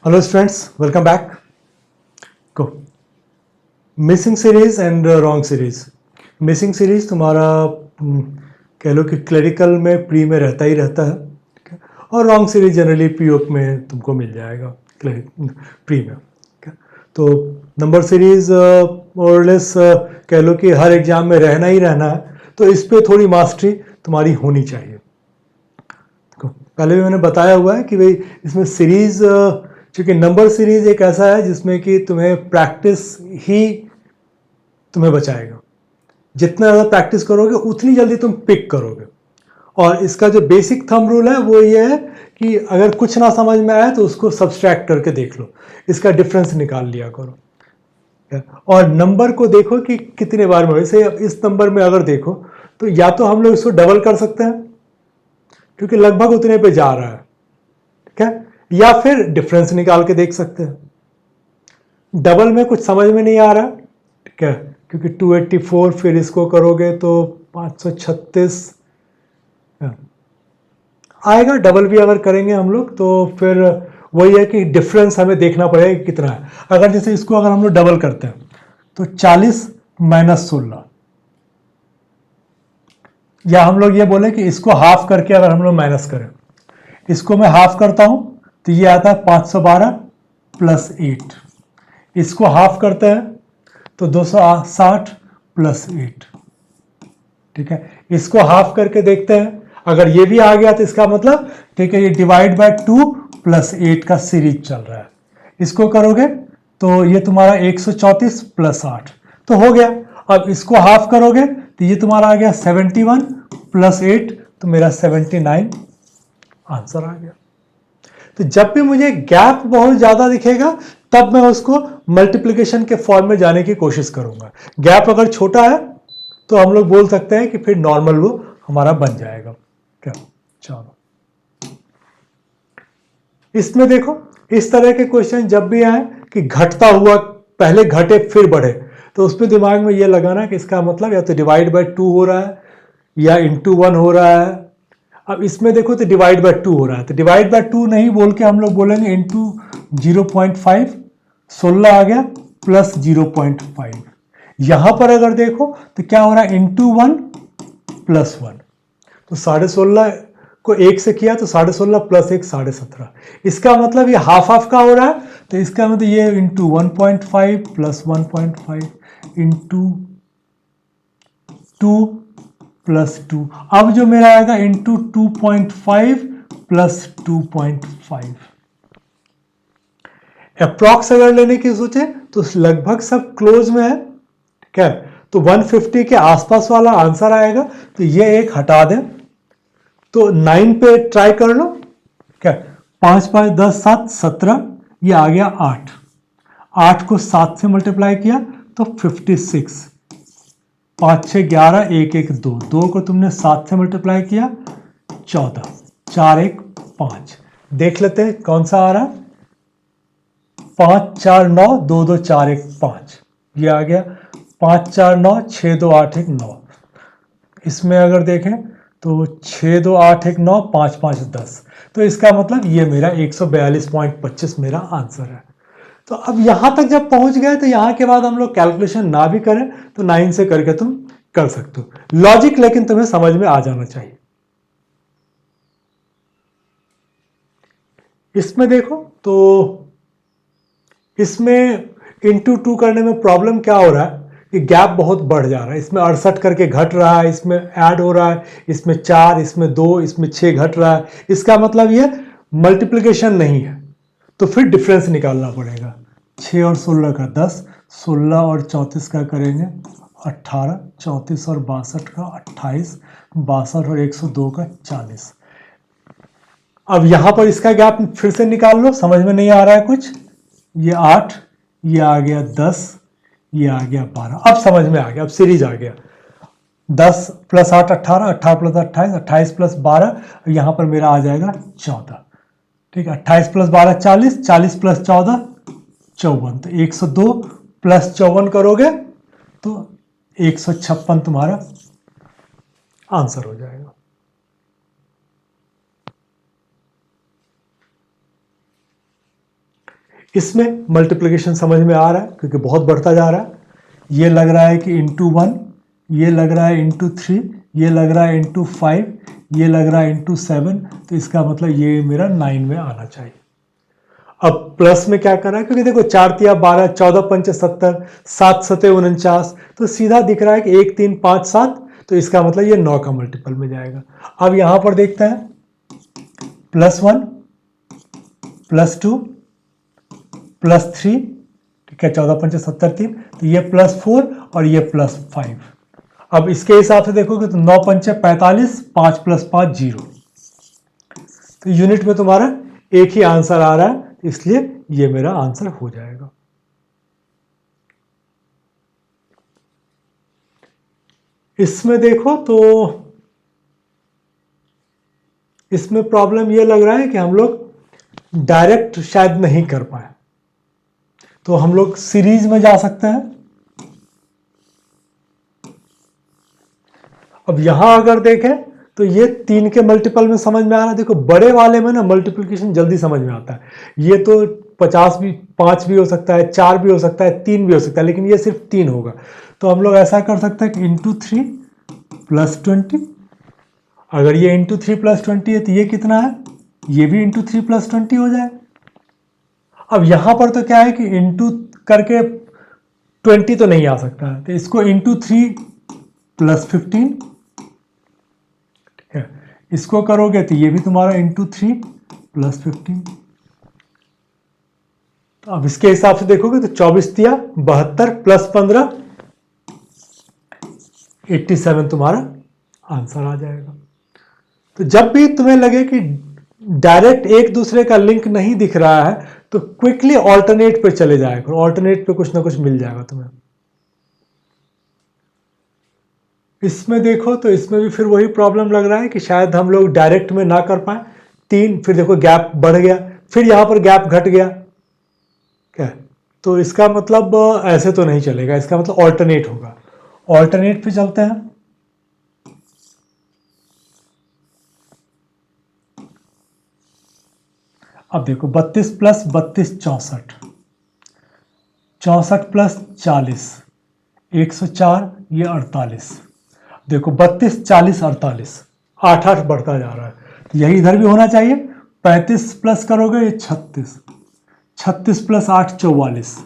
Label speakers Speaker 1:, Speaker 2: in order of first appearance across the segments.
Speaker 1: Hello students, welcome back. Go. Missing series and wrong series. Missing series तुम्हारा कह लो कि clerical में pre में रहता ही रहता है, ठीक है? और रॉन्ग सीरीज जनरली पीओक में तुमको मिल जाएगा प्री में, ठीक है? तो नंबर सीरीज मोरलेस कह लो कि हर एग्जाम में रहना ही रहना है, तो इस पे थोड़ी मास्टरी तुम्हारी होनी चाहिए। पहले भी मैंने बताया हुआ है कि भाई इसमें सीरीज, चूंकि नंबर सीरीज एक ऐसा है जिसमें कि तुम्हें प्रैक्टिस ही तुम्हें बचाएगा। जितना ज़्यादा प्रैक्टिस करोगे उतनी जल्दी तुम पिक करोगे। और इसका जो बेसिक थंब रूल है वो ये है कि अगर कुछ ना समझ में आए तो उसको सब्सट्रैक्ट करके देख लो, इसका डिफरेंस निकाल लिया करो। और नंबर को देखो कि कितने बार में, वैसे इस नंबर में अगर देखो तो या तो हम लोग इसको डबल कर सकते हैं क्योंकि लगभग उतने पे जा रहा है, ठीक है? या फिर डिफरेंस निकाल के देख सकते हैं। डबल में कुछ समझ में नहीं आ रहा, ठीक है, क्योंकि 284 फिर इसको करोगे तो 536 आएगा। डबल भी अगर करेंगे हम लोग तो फिर वही है कि डिफरेंस हमें देखना पड़ेगा कि कितना है। अगर जैसे इसको अगर हम लोग डबल करते हैं तो 40 माइनस 16, या हम लोग ये बोले कि इसको हाफ करके अगर हम लोग माइनस करें, इसको मैं हाफ करता हूं तो ये आता है 512 प्लस 8। इसको हाफ करते हैं तो 260 प्लस 8, ठीक है? इसको हाफ करके देखते हैं, अगर ये भी आ गया तो इसका मतलब ठीक है, ये डिवाइड बाय 2 प्लस 8 का सीरीज चल रहा है। इसको करोगे तो ये तुम्हारा 134 प्लस 8 तो हो गया। अब इसको हाफ करोगे तो ये तुम्हारा आ गया 71 प्लस 8, तो मेरा 79 आंसर आ गया। तो जब भी मुझे गैप बहुत ज्यादा दिखेगा तब मैं उसको मल्टीप्लिकेशन के फॉर्म में जाने की कोशिश करूंगा। गैप अगर छोटा है तो हम लोग बोल सकते हैं कि फिर नॉर्मल वो हमारा बन जाएगा। क्या? चलो, इसमें देखो इस तरह के क्वेश्चन जब भी आए कि घटता हुआ पहले घटे फिर बढ़े, तो उसमें दिमाग में ये लगाना कि इसका मतलब या तो डिवाइड बाय 2 हो रहा है या इंटू 1 हो रहा है। अब इसमें देखो तो डिवाइड बाय 2 हो रहा है, तो डिवाइड बाय 2 नहीं बोल के हम लोग बोलेंगे इंटू 0.5, 16 आ गया प्लस 0.5। यहां पर अगर देखो तो क्या हो रहा है, इंटू 1 प्लस 1, तो 16.5 को 1 से किया तो 16.5 प्लस 1 17.5। इसका मतलब ये हाफ हाफ का हो रहा है, तो इसका मतलब ये इंटू 1.5 प्लस 1.5 इंटू 2 प्लस 2। अब जो मेरा आएगा इंटू 2.5 प्लस 2.5। अप्रॉक्स अगर लेने की सोचे तो लगभग सब क्लोज में है, ठीक है? तो 150 के आसपास वाला आंसर आएगा, तो ये एक हटा दें तो 9 पे ट्राई कर लो। क्या? 5 5 10 7 17, ये आ गया 8। 8 को 7 से मल्टीप्लाई किया तो 56। 5 6 11, 1 1 2, 2 को तुमने 7 से मल्टीप्लाई किया 14, 4 1 5। देख लेते हैं कौन सा आ रहा है। 5 4 9 2 2 4 1 5, ये आ गया 5 4 9 6 2 8 1 9। इसमें अगर देखें तो 6 2 8 1 9 5 5 10, तो इसका मतलब ये मेरा 142.25 मेरा आंसर है। तो अब यहां तक जब पहुंच गए तो यहां के बाद हम लोग कैलकुलेशन ना भी करें तो 9 से करके तुम कर सकते हो। लॉजिक लेकिन तुम्हें समझ में आ जाना चाहिए। इसमें देखो तो इसमें इंटू 2 करने में प्रॉब्लम क्या हो रहा है कि गैप बहुत बढ़ जा रहा है। इसमें 68 करके घट रहा है, इसमें ऐड हो रहा है, इसमें 4, इसमें 2, इसमें 6 घट रहा है। इसका मतलब ये मल्टीप्लिकेशन नहीं है, तो फिर डिफरेंस निकालना पड़ेगा। 6 और 16 का 10, 16 और 34 का करेंगे 18, 34 और 62 का 28, 62 और 102 का 40। अब यहां पर इसका गैप फिर से निकाल लो, समझ में नहीं आ रहा है कुछ। ये 8, ये आ गया 10, ये आ गया 12। अब समझ में आ गया, अब सीरीज आ गया। 10 प्लस 8 18, 18 प्लस 28, 28 प्लस 12, यहां पर मेरा आ जाएगा 14। ठीक है, 28 प्लस 12 40, 40 प्लस 14 54, तो 102 प्लस 54 करोगे तो 156 तुम्हारा आंसर हो जाएगा। इसमें मल्टीप्लिकेशन समझ में आ रहा है क्योंकि बहुत बढ़ता जा रहा है। ये लग रहा है कि इंटू 1, ये लग रहा है इंटू 3, ये लग रहा है इंटू 5, ये लग रहा है इंटू 7, तो इसका मतलब ये मेरा 9 में आना चाहिए। अब प्लस में क्या कर रहा है, क्योंकि देखो 4 तिया 12, 14 पंच 70, 7 सते 49, तो सीधा दिख रहा है कि 1 3 5 7, तो इसका मतलब ये 9 का मल्टीपल में जाएगा। अब यहां पर देखते हैं +1 +2 +3, ठीक है, 14 पंच 70 3, तो ये +4 और ये +5। अब इसके हिसाब से देखोगे तो 9 पंचे 45, 5 + 5 0, तो यूनिट में तुम्हारा एक ही आंसर आ रहा है, इसलिए ये मेरा आंसर हो जाएगा। इसमें देखो तो इसमें प्रॉब्लम ये लग रहा है कि हम लोग डायरेक्ट शायद नहीं कर पाए, तो हम लोग सीरीज में जा सकते हैं। अब यहां अगर देखें तो ये 3 के मल्टीपल में समझ में आ रहा है। देखो बड़े वाले में ना मल्टीप्लिकेशन जल्दी समझ में आता है। ये तो 50 भी 5 भी हो सकता है, 4 भी हो सकता है, 3 भी हो सकता है, लेकिन ये सिर्फ 3 होगा। तो हम लोग ऐसा कर सकते हैं कि इंटू 3 + 20, अगर ये इंटू 3 + 20 है तो ये कितना है, ये भी इंटू 3 + 20 हो जाए। अब यहां पर तो क्या है कि इंटू करके 20 तो नहीं आ सकता है, तो इसको इंटू 3 + 15, ठीक है, इसको करोगे तो ये भी तुम्हारा इंटू 3 + 15। तो अब इसके हिसाब से देखोगे तो 24 तिया 72 + 15 87 तुम्हारा आंसर आ जाएगा। तो जब भी तुम्हें लगे कि डायरेक्ट एक दूसरे का लिंक नहीं दिख रहा है तो क्विकली ऑल्टरनेट पे चले जाएगा, ऑल्टरनेट पे कुछ ना कुछ मिल जाएगा तुम्हें। इसमें देखो तो इसमें भी फिर वही प्रॉब्लम लग रहा है कि शायद हम लोग डायरेक्ट में ना कर पाए। 3, फिर देखो गैप बढ़ गया, फिर यहां पर गैप घट गया, क्या, तो इसका मतलब ऐसे तो नहीं चलेगा, इसका मतलब ऑल्टरनेट होगा। ऑल्टरनेट पे चलते हैं। अब देखो 32 + 32 64, 64 + 40 104, ये 48। देखो 32 40 48, 8 8 बढ़ता जा रहा है, तो यही इधर भी होना चाहिए। 35 प्लस करोगे ये 36, 36 + 8 44।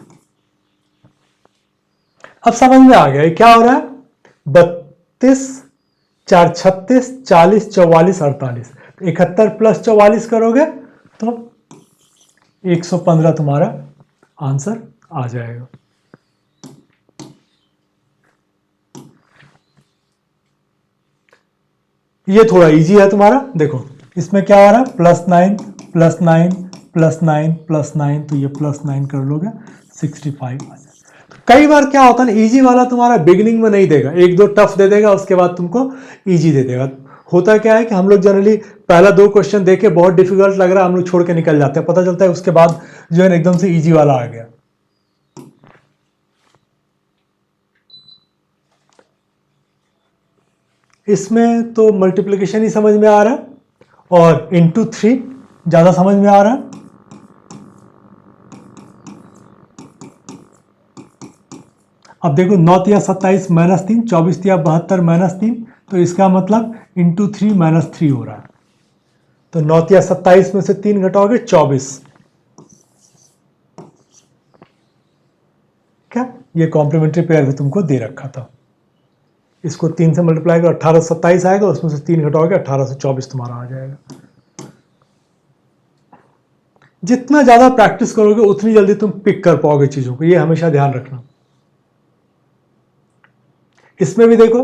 Speaker 1: अब समझ में आ गया ये क्या हो रहा है। 32 4 36 40 44 48, 71 + 44 करोगे तो 115 तुम्हारा आंसर आ जाएगा। ये थोड़ा इजी है तुम्हारा। देखो इसमें क्या हो रहा है, +9 +9 +9 +9, तो ये +9 कर लोगे 65 आ जाएगा। तो कई बार क्या होता है ना, इजी वाला तुम्हारा बिगिनिंग में नहीं देगा, 1 2 टफ दे देगा, उसके बाद तुमको इजी दे देगा। होता क्या है कि हम लोग जनरली पहला 2 क्वेश्चन देखे बहुत डिफिकल्ट लग रहा है, हम लोग छोड़ के निकल जाते हैं, पता चलता है उसके बाद जो है एकदम से इजी वाला आ गया। इसमें तो मल्टीप्लिकेशन ही समझ में आ रहा है और इंटू 3 ज़्यादा समझ में आ रहा है। अब देखो 9 तिया 27 -3, 24 तिया 72 -3, तो इसका मतलब इंटू 3 -3 हो रहा है। तो 9 तिया 27 में से 3 घटाओगे 24, क्या, ये कॉम्प्लीमेंट्री पेयर भी तुमको दे रखा था। इसको 3 से मल्टीप्लाई करो 1827 आएगा, उसमें से 3 घटाओगे 1824 तुम्हारा आ जाएगा। जितना ज्यादा प्रैक्टिस करोगे उतनी जल्दी तुम पिक कर पाओगे चीजों को, ये हमेशा ध्यान रखना। इसमें भी देखो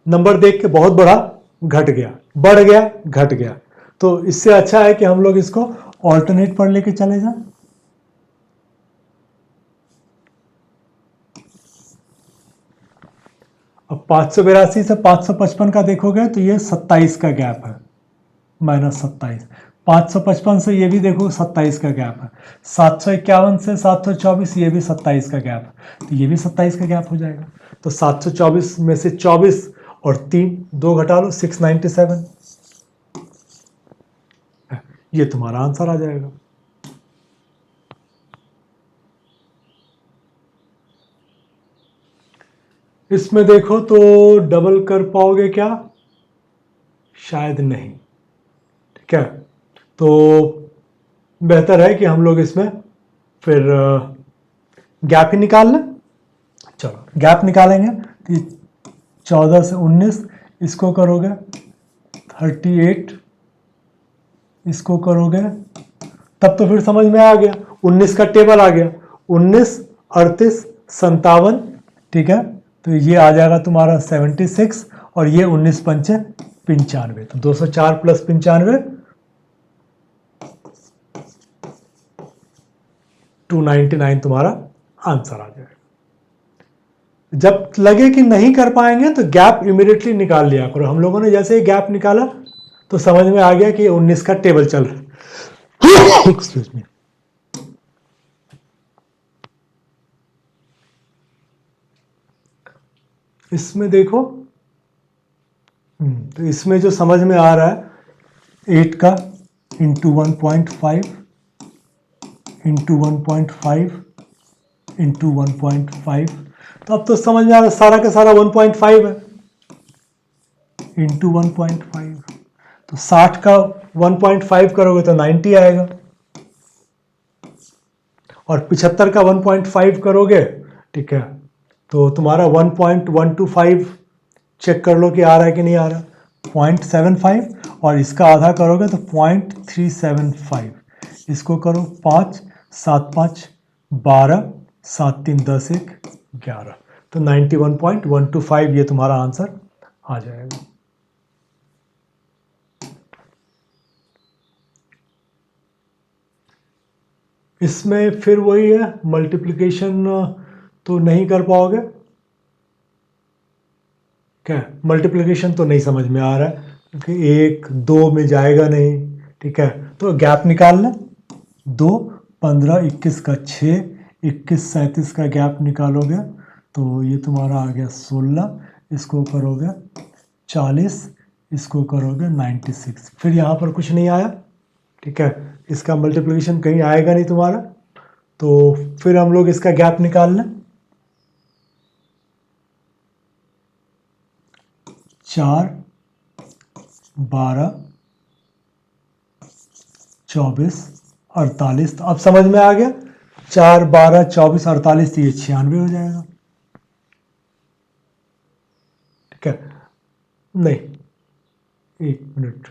Speaker 1: नंबर देख के बहुत बड़ा घट गया, बढ़ गया, घट गया, तो इससे अच्छा है कि हम लोग इसको ऑल्टरनेट पर लेके चले जाएं। अब 582 से 555 का देखोगे तो ये 27 का गैप है, -27। 555 से ये भी देखो 27 का गैप है। 751 से 724 ये भी 27 का गैप है, तो ये भी 27 का गैप हो जाएगा। तो 724 में से 24 और 3 2 घटा लो 697, ये तुम्हारा आंसर आ जाएगा। इसमें देखो तो डबल कर पाओगे क्या? शायद नहीं। ठीक है, तो बेहतर है कि हम लोग इसमें फिर गैप ही निकाल लें। चलो गैप निकालेंगे तो 14 से 19, इसको करोगे 38, इसको करोगे तब तो फिर समझ में आ गया। 19 का टेबल आ गया, 19, 38, 57। ठीक है, तो ये आ जाएगा तुम्हारा 76 और ये 19 पंचे 95, तो 204 प्लस 95 299 तुम्हारा आंसर आ जाएगा। जब लगे कि नहीं कर पाएंगे तो गैप इमीडिएटली निकाल लिया करो। हम लोगों ने जैसे ही गैप निकाला तो समझ में आ गया कि 19 का टेबल चल रहा है। Excuse me. इसमें देखो, तो इसमें जो समझ में आ रहा है 8 का इंटू 1.5 इंटू 1.5 इंटू 1.5, तो अब तो समझ में आ रहा है सारा का सारा 1.5 है इंटू 1.5, तो 60 का 1.5 करोगे तो 90 आएगा, और 75 का 1.5 करोगे, ठीक है, तो तुम्हारा 1.125 चेक कर लो कि आ रहा है कि नहीं आ रहा, 0.75, और इसका आधा करोगे तो 0.375, इसको करो 5, 7 5 12, 7 3 10 1 11, तो 91.125 ये तुम्हारा आंसर आ जाएगा। इसमें फिर वही है, मल्टीप्लिकेशन तो नहीं कर पाओगे। क्या मल्टीप्लिकेशन तो नहीं समझ में आ रहा है क्योंकि 1 2 में जाएगा नहीं। ठीक है, तो गैप निकाल लें, 2 15 21 का 6, 21 37 का गैप निकालोगे तो ये तुम्हारा आ गया 16, इसको करोगे 40, इसको करोगे 96, फिर यहाँ पर कुछ नहीं आया। ठीक है, इसका मल्टीप्लिकेशन कहीं आएगा नहीं तुम्हारा, तो फिर हम लोग इसका गैप निकाल लें, 4 12 24 48, तो अब समझ में आ गया, 4 12 24 48, तो ये 96 हो जाएगा। ठीक है, नहीं, 1 मिनट,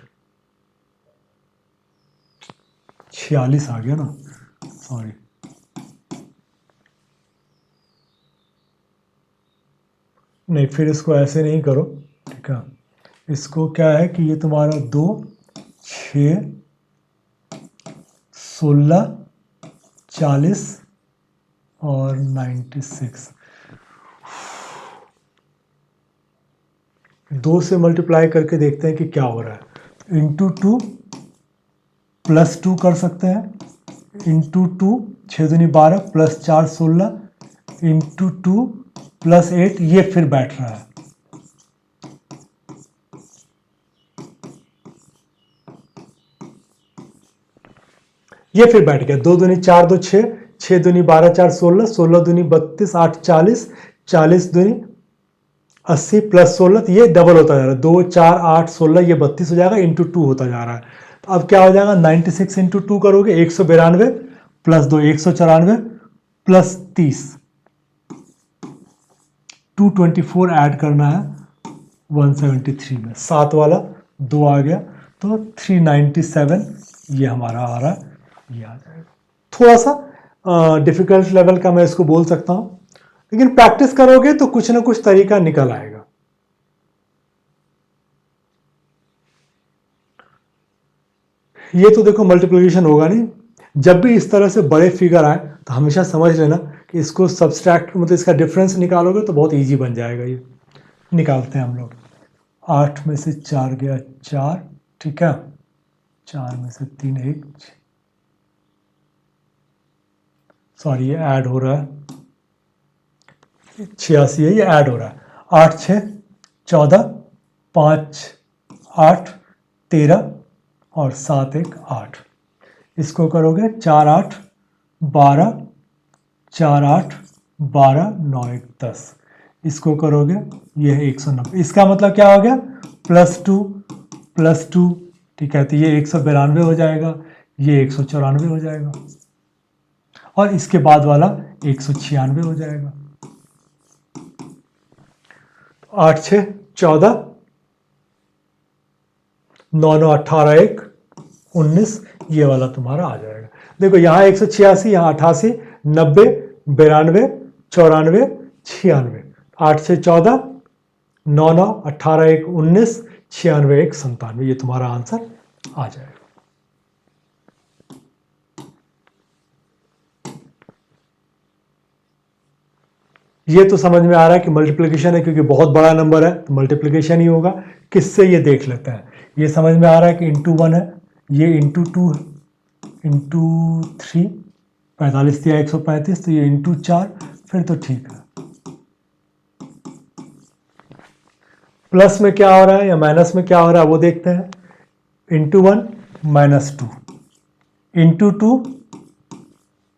Speaker 1: 46 आ गया ना, सॉरी, नहीं फिर इसको ऐसे नहीं करो। ठीक है, इसको क्या है कि ये तुम्हारा 2 6 16 40 और 96, 2 से मल्टीप्लाई करके देखते हैं कि क्या हो रहा है। इंटू 2 प्लस 2 कर सकते हैं, इंटू 2 6 दूनी 12 प्लस 4 16 इंटू 2 प्लस 8, ये फिर बैठ रहा है, ये फिर बैठ गया, 2 दूनी 4 2 6, 6 दूनी 12 4 16, 16 दूनी 32 8 40, 40 दूनी 80 प्लस 16, तो ये डबल होता जा रहा है, 2 4 8 16, ये 32 हो जाएगा, इंटू 2 होता जा रहा है। तो अब क्या हो जाएगा, 96 इंटू 2 करोगे 192 प्लस 2 194 प्लस 30, 224 ऐड करना है 173 में, 7 वाला 2 आ गया, तो 397 ये हमारा आ रहा है, ये आ जाएगा। थोड़ा सा डिफिकल्ट लेवल का मैं इसको बोल सकता हूँ, लेकिन प्रैक्टिस करोगे तो कुछ ना कुछ तरीका निकल आएगा। ये तो देखो मल्टीप्लिकेशन होगा नहीं, जब भी इस तरह से बड़े फिगर आए तो हमेशा समझ लेना कि इसको सब्सट्रैक्ट मतलब इसका डिफरेंस निकालोगे तो बहुत इजी बन जाएगा। ये निकालते हैं हम लोग, 8 में से 4 गया 4, ठीक है, 4 में से 3 1, सॉरी ये ऐड हो रहा है, 86 है, ये ऐड हो रहा है, 8 6 14 5 8 13 और 7 1 8, इसको करोगे 4 8 12 4 8 12 9 1 10, इसको करोगे ये है 190। इसका मतलब क्या हो गया, +2, ठीक है, तो ये 192 हो जाएगा, ये 194 हो जाएगा, और इसके बाद वाला 196 हो जाएगा। 8 6 14, 9 9 18 1 19, ये वाला तुम्हारा आ जाएगा। देखो यहाँ 186, यहाँ 88, 90, 92, 94, 96, 8 6 14, 9 9 18 1 19, 96 1 97, ये तुम्हारा आंसर आ जाएगा। ये तो समझ में आ रहा है कि मल्टीप्लिकेशन है, क्योंकि बहुत बड़ा नंबर है तो मल्टीप्लिकेशन ही होगा। किससे ये देख लेते हैं। ये समझ में आ रहा है कि ×1 है, ये ×2 है, ×3, 45 दिया 135, तो ये ×4, फिर तो ठीक है। प्लस में क्या हो रहा है या माइनस में क्या हो रहा है वो देखते हैं। ×1 -2, ×2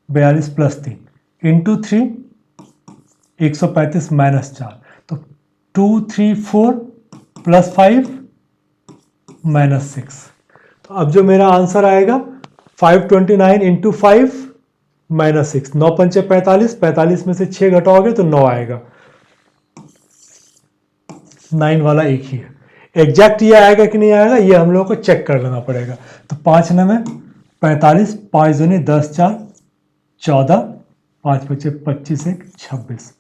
Speaker 1: 42 + 3, ×3 135 -4, तो 2 3 4 + 5 -6। तो अब जो मेरा आंसर आएगा 529 × 5 -6, 9 पंचे 45, 45 में से 6 घटाओगे तो 9 आएगा। 9 वाला एक ही है। एग्जैक्ट ये आएगा कि नहीं आएगा ये हम लोगों को चेक कर लेना पड़ेगा। तो 5 9 45, 5 दूनी 10 4 14, 5 बचे 25 1 26,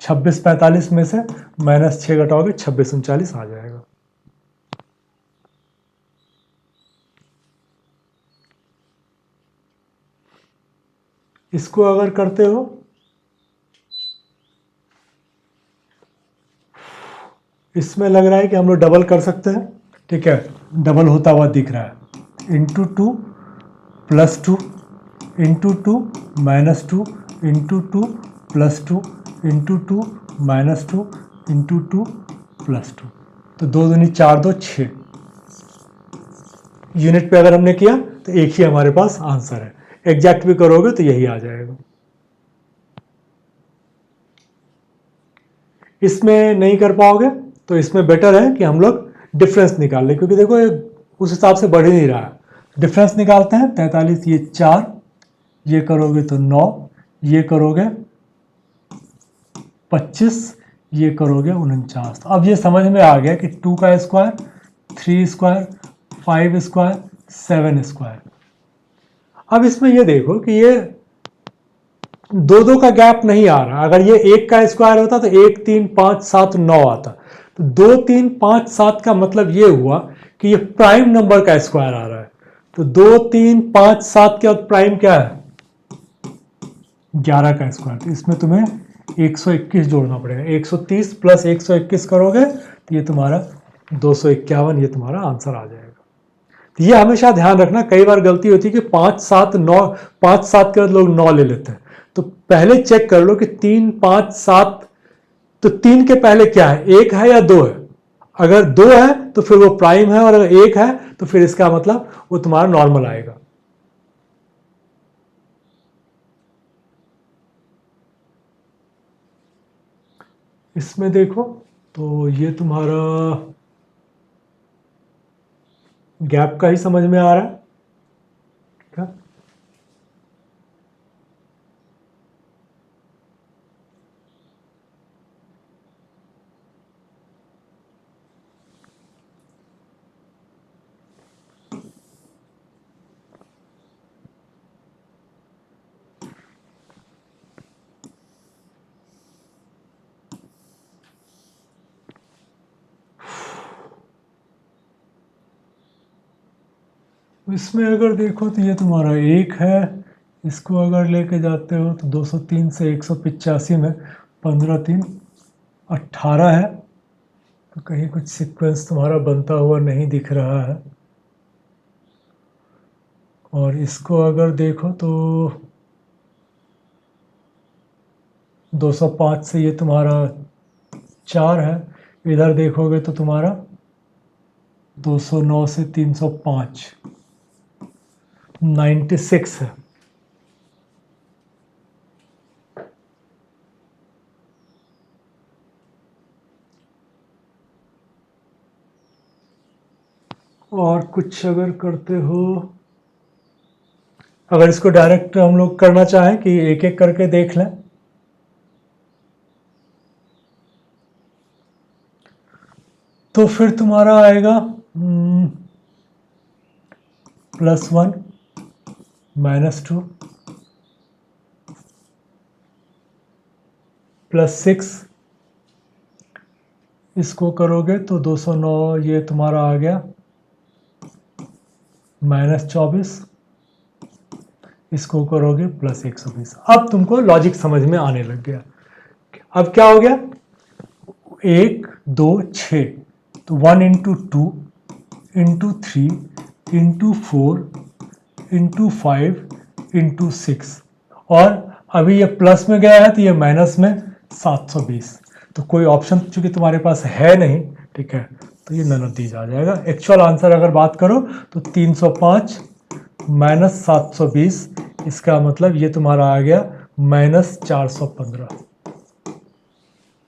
Speaker 1: 26 45 में से -6 घटाओगे 26 39 आ जाएगा। इसको अगर करते हो इसमें लग रहा है कि हम लोग डबल कर सकते हैं, ठीक है, डबल होता हुआ दिख रहा है। ×2 +2, ×2 -2, ×2 ×2 +2, ×2 -2, ×2 +2, तो 2 दूनी 4 2 6। यूनिट पे अगर हमने किया तो एक ही हमारे पास आंसर है। एग्जैक्ट भी करोगे तो यही आ जाएगा। इसमें नहीं कर पाओगे तो इसमें बेटर है कि हम लोग डिफरेंस निकाल लें, क्योंकि देखो उस हिसाब से बढ़ ही नहीं रहा है। डिफरेंस निकालते हैं। 43 ये 4, ये करोगे तो 9, ये करोगे 25, ये करोगे 49। तो अब ये समझ में आ गया कि 2 का स्क्वायर, 3 स्क्वायर, 5 स्क्वायर, 7 स्क्वायर। अब इसमें ये देखो कि ये 2 का गैप नहीं आ रहा। अगर ये 1 का स्क्वायर होता तो 1 3 5 7 9 आता। तो 2 3 5 7 का मतलब ये हुआ कि ये प्राइम नंबर का स्क्वायर आ रहा है। तो 2 3 5 7 के बाद प्राइम क्या है, 11 का स्क्वायर। तो इसमें तुम्हें 121 जोड़ना पड़ेगा। 130 + 121 करोगे तो ये तुम्हारा 251, ये तुम्हारा आंसर आ जाएगा। तो ये हमेशा ध्यान रखना, कई बार गलती होती है कि 5 7 9, 5 7 के बाद लोग 9 ले लेते हैं। तो पहले चेक कर लो कि 3 5 7, तो 3 के पहले क्या है, 1 है या 2 है। अगर 2 है तो फिर वो प्राइम है, और अगर 1 है तो फिर इसका मतलब वो तुम्हारा नॉर्मल आएगा। इसमें देखो तो ये तुम्हारा गैप का ही समझ में आ रहा है, ठीक है। इसमें अगर देखो तो ये तुम्हारा 1 है, इसको अगर लेके जाते हो तो 203 से 185 में 15 3 18 है। तो कहीं कुछ सीक्वेंस तुम्हारा बनता हुआ नहीं दिख रहा है। और इसको अगर देखो तो 205 से ये तुम्हारा 4 है। इधर देखोगे तो तुम्हारा 209 से 305 96 है। और कुछ अगर करते हो, अगर इसको डायरेक्ट हम लोग करना चाहें कि एक एक करके देख लें, तो फिर तुम्हारा आएगा +1 -2 +6, इसको करोगे तो 209, ये तुम्हारा आ गया -24, इसको करोगे +120। अब तुमको लॉजिक समझ में आने लग गया। अब क्या हो गया, 1 2 6, तो 1 × 2 × 3 × 4 × 5 × 6, और अभी ये प्लस में गया है तो ये माइनस में 720। तो कोई ऑप्शन चूंकि तुम्हारे पास है नहीं, ठीक है, तो ये नन ऑफ दीज आ जाएगा। एक्चुअल आंसर अगर बात करो तो 305 -720, इसका मतलब ये तुम्हारा आ गया -415।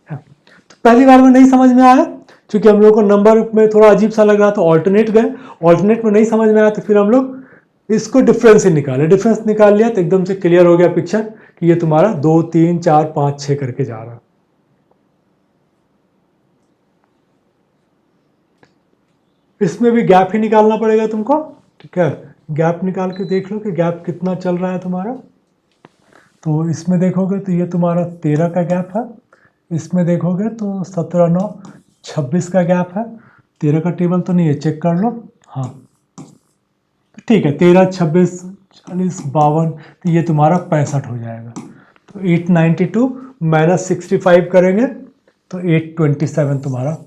Speaker 1: तो पहली बार में नहीं समझ में आया, क्योंकि हम लोग को नंबर में थोड़ा अजीब सा लग रहा था, ऑल्टरनेट गए, ऑल्टरनेट में नहीं समझ में आया तो फिर हम लोग इसको डिफरेंस ही निकाले, डिफरेंस निकाल लिया तो एकदम से क्लियर हो गया पिक्चर कि ये तुम्हारा 2 3 4 5 6 करके जा रहा है। इसमें भी गैप ही निकालना पड़ेगा तुमको, ठीक है, गैप निकाल के देख लो कि गैप कितना चल रहा है तुम्हारा। तो इसमें देखोगे तो ये तुम्हारा 13 का गैप है, इसमें देखोगे तो 17 9 26 का गैप है। 13 का टेबल तो नहीं है, चेक कर लो, हाँ ठीक है, 13 26 40 52, तो ये तुम्हारा 65 हो जाएगा। तो 892 -65 करेंगे तो 827 तुम्हारा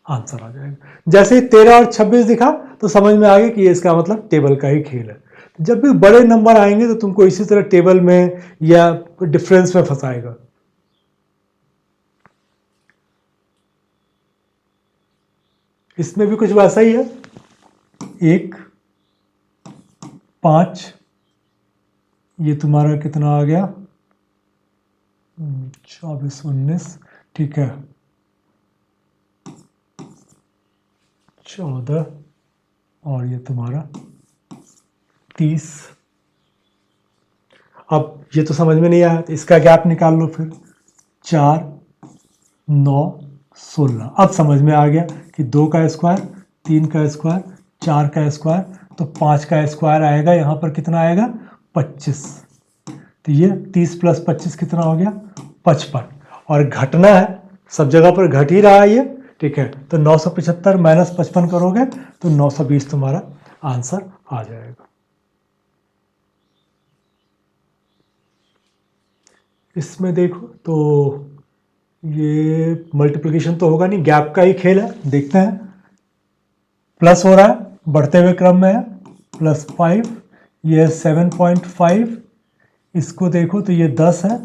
Speaker 1: आंसर आ जाएगा। जैसे ही 13 और 26 दिखा तो समझ में आ गया कि ये इसका मतलब टेबल का ही खेल है। जब भी बड़े नंबर आएंगे तो तुमको इसी तरह टेबल में या डिफरेंस में फंसाएगा। इसमें भी कुछ वैसा ही है, 1 5, ये तुम्हारा कितना आ गया 24 19, ठीक है, 14, और ये तुम्हारा 30। अब ये तो समझ में नहीं आया तो इसका गैप निकाल लो फिर, 4 9 16। अब समझ में आ गया कि 2 का स्क्वायर 3 का स्क्वायर 4 का स्क्वायर, तो 5 का स्क्वायर आएगा, यहाँ पर कितना आएगा 25। तो ये 30 + 25 कितना हो गया 55, और घटना है, सब जगह पर घट ही रहा है ये, ठीक है। तो 975 - 55 करोगे तो 920 तुम्हारा आंसर आ जाएगा। इसमें देखो तो ये मल्टीप्लिकेशन तो होगा नहीं, गैप का ही खेल है, देखते हैं। प्लस हो रहा है, बढ़ते हुए क्रम में है, +5, ये 7.5, इसको देखो तो ये 10 है,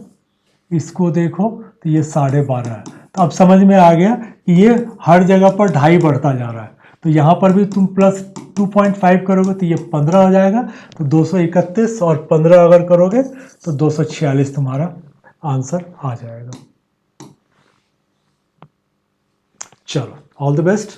Speaker 1: इसको देखो तो ये 12.5 है। तो अब समझ में आ गया कि ये हर जगह पर 2.5 बढ़ता जा रहा है। तो यहाँ पर भी तुम +2.5 करोगे तो ये 15 हो जाएगा, तो 231, और 15 अगर करोगे तो 246 तुम्हारा आंसर आ जाएगा। चलो, ऑल द बेस्ट।